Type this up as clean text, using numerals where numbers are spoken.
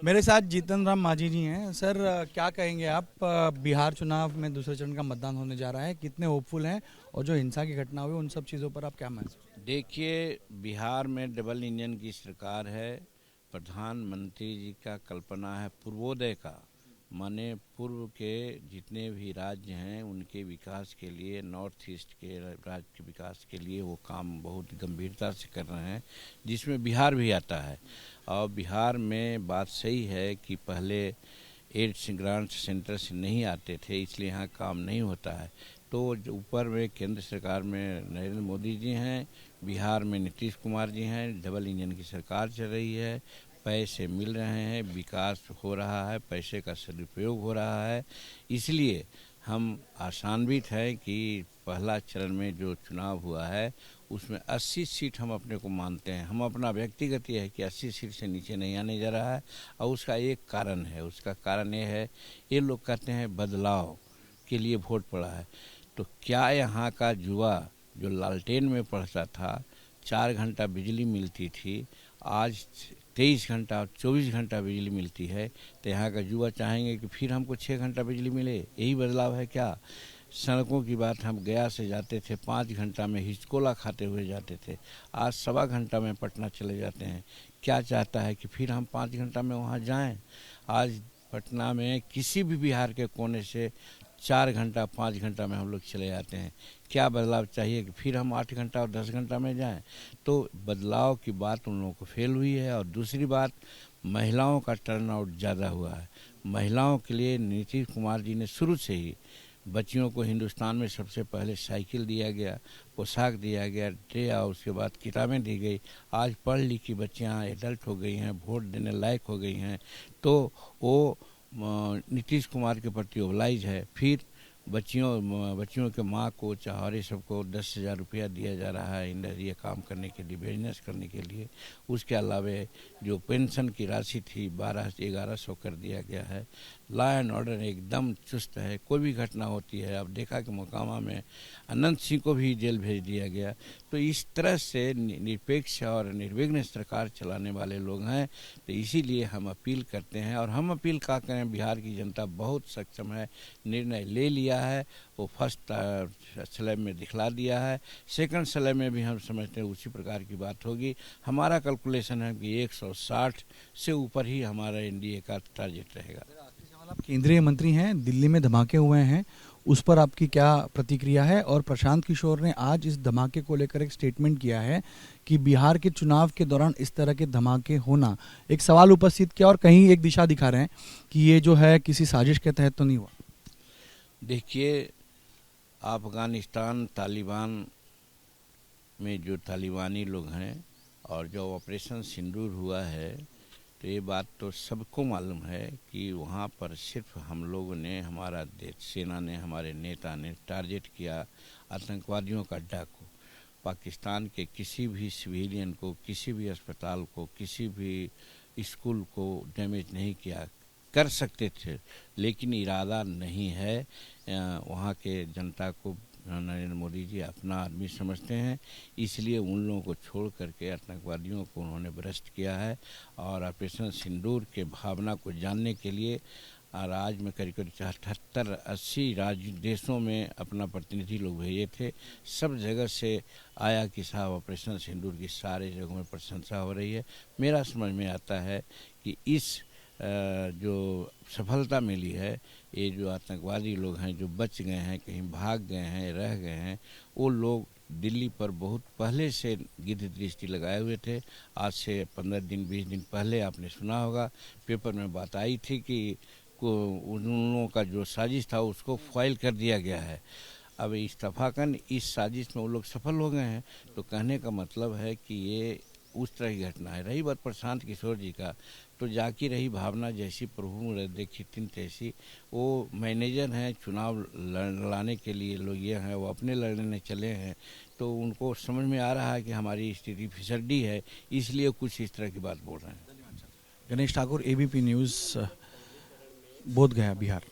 मेरे साथ जीतन राम मांझी जी हैं। सर, क्या कहेंगे आप? बिहार चुनाव में दूसरे चरण का मतदान होने जा रहा है, कितने होपफुल हैं? और जो हिंसा की घटना हुई उन सब चीज़ों पर आप क्या महसूस? देखिए, बिहार में डबल इंजन की सरकार है। प्रधानमंत्री जी का कल्पना है पूर्वोदय का, माने पूर्व के जितने भी राज्य हैं उनके विकास के लिए, नॉर्थ ईस्ट के राज्य के विकास के लिए वो काम बहुत गंभीरता से कर रहे हैं, जिसमें बिहार भी आता है। और बिहार में बात सही है कि पहले एड्स ग्रांट सेंटर से नहीं आते थे, इसलिए यहाँ काम नहीं होता है। तो जो ऊपर में केंद्र सरकार में नरेंद्र मोदी जी हैं, बिहार में नीतीश कुमार जी हैं, डबल इंजन की सरकार चल रही है, पैसे मिल रहे हैं, विकास हो रहा है, पैसे का सदुपयोग हो रहा है। इसलिए हम आशान्वित हैं कि पहला चरण में जो चुनाव हुआ है उसमें 80 सीट हम अपने को मानते हैं। हम अपना व्यक्तिगत ये है कि 80 सीट से नीचे नहीं आने जा रहा है। और उसका एक कारण है, उसका कारण ये है, ये लोग कहते हैं बदलाव के लिए वोट पड़ा है। तो क्या यहाँ का युवा जो लालटेन में पढ़ता था, 4 घंटा बिजली मिलती थी, आज 23 घंटा और 24 घंटा बिजली मिलती है, तो यहाँ का युवा चाहेंगे कि फिर हमको 6 घंटा बिजली मिले? यही बदलाव है क्या? सड़कों की बात, हम गया से जाते थे 5 घंटा में हिचकोला खाते हुए जाते थे, आज 1.25 घंटा में पटना चले जाते हैं। क्या चाहता है कि फिर हम 5 घंटा में वहाँ जाएं? आज पटना में किसी भी बिहार के कोने से 4 घंटा 5 घंटा में हम लोग चले जाते हैं। क्या बदलाव चाहिए कि फिर हम 8 घंटा और 10 घंटा में जाएं? तो बदलाव की बात उन लोगों को फेल हुई है। और दूसरी बात, महिलाओं का टर्नआउट ज़्यादा हुआ है। महिलाओं के लिए नीतीश कुमार जी ने शुरू से ही, बच्चियों को हिंदुस्तान में सबसे पहले साइकिल दिया गया, पोशाक दिया गया, ट्रे, और उसके बाद किताबें दी गई। आज पढ़ लिखी बच्चियां एडल्ट हो गई हैं, वोट देने लायक हो गई हैं, तो वो नीतीश कुमार के प्रति ओबलाइज है। फिर बच्चियों के माँ को, चाहरे सबको 10,000 रुपया दिया जा रहा है ये काम करने के लिए, बिजनेस करने के लिए। उसके अलावे जो पेंशन की राशि थी 1200-1100 कर दिया गया है। लॉ एंड ऑर्डर एकदम चुस्त है, कोई भी घटना होती है, अब देखा कि मोकामा में अनंत सिंह को भी जेल भेज दिया गया। तो इस तरह से निरपेक्ष और निर्विघ्न सरकार चलाने वाले लोग हैं। तो इसीलिए हम अपील करते हैं, और हम अपील क्या करें, बिहार की जनता बहुत सक्षम है, निर्णय ले लिया है। वो फर्स्ट स्लैब में दिखला दिया है, सेकंड स्लैब में भी हम समझते हैं उसी प्रकार की बात होगी। हमारा कैलकुलेशन है कि 160 से ऊपर ही हमारा एनडीए का टारगेट रहेगा। आप केंद्रीय मंत्री हैं, दिल्ली में धमाके हुए हैं, उस पर आपकी क्या प्रतिक्रिया है? और प्रशांत किशोर ने आज इस धमाके को लेकर एक स्टेटमेंट किया है कि बिहार के चुनाव के दौरान इस तरह के धमाके होना, एक सवाल उपस्थित किया और कहीं एक दिशा दिखा रहे हैं कि ये जो है किसी साजिश के तहत तो नहीं हुआ। देखिए, अफगानिस्तान तालिबान में जो तालिबानी लोग हैं और जो ऑपरेशन सिंदूर हुआ है, तो ये बात तो सबको मालूम है कि वहाँ पर सिर्फ हम लोगों ने, हमारा देश सेना ने, हमारे नेता ने टारगेट किया आतंकवादियों का अड्डा को। पाकिस्तान के किसी भी सिविलियन को, किसी भी अस्पताल को, किसी भी स्कूल को डैमेज नहीं किया। कर सकते थे, लेकिन इरादा नहीं है। वहाँ के जनता को नरेंद्र मोदी जी अपना आदमी समझते हैं, इसलिए उन लोगों को छोड़ करके आतंकवादियों को उन्होंने भ्रष्ट किया है। और ऑपरेशन सिंदूर के भावना को जानने के लिए आज में करीब 78-80 राज्य देशों में अपना प्रतिनिधि लोग भेजे थे। सब जगह से आया कि साहब ऑपरेशन सिंदूर की सारे जगहों में प्रशंसा हो रही है। मेरा समझ में आता है कि इस जो सफलता मिली है, ये जो आतंकवादी लोग हैं जो बच गए हैं, कहीं भाग गए हैं, रह गए हैं, वो लोग दिल्ली पर बहुत पहले से गिद्ध दृष्टि लगाए हुए थे। आज से 15 दिन 20 दिन पहले आपने सुना होगा, पेपर में बात आई थी कि उन लोगों का जो साजिश था उसको फॉइल कर दिया गया है। अब इस्तफाकन इस साजिश में वो लोग सफल हो गए हैं। तो कहने का मतलब है कि ये उस तरह की घटना है। रही बात प्रशांत किशोर जी का, तो जाकी रही भावना, जैसी प्रभु देखी तिन तैसी। वो मैनेजर हैं, चुनाव लड़ाने के लिए लोग ये हैं, वो अपने लड़ने चले हैं, तो उनको समझ में आ रहा है कि हमारी स्थिति फिसड्डी है, इसलिए कुछ इस तरह की बात बोल रहे हैं। Ganesh Thakur, ABP News, Bodhgaya, Bihar.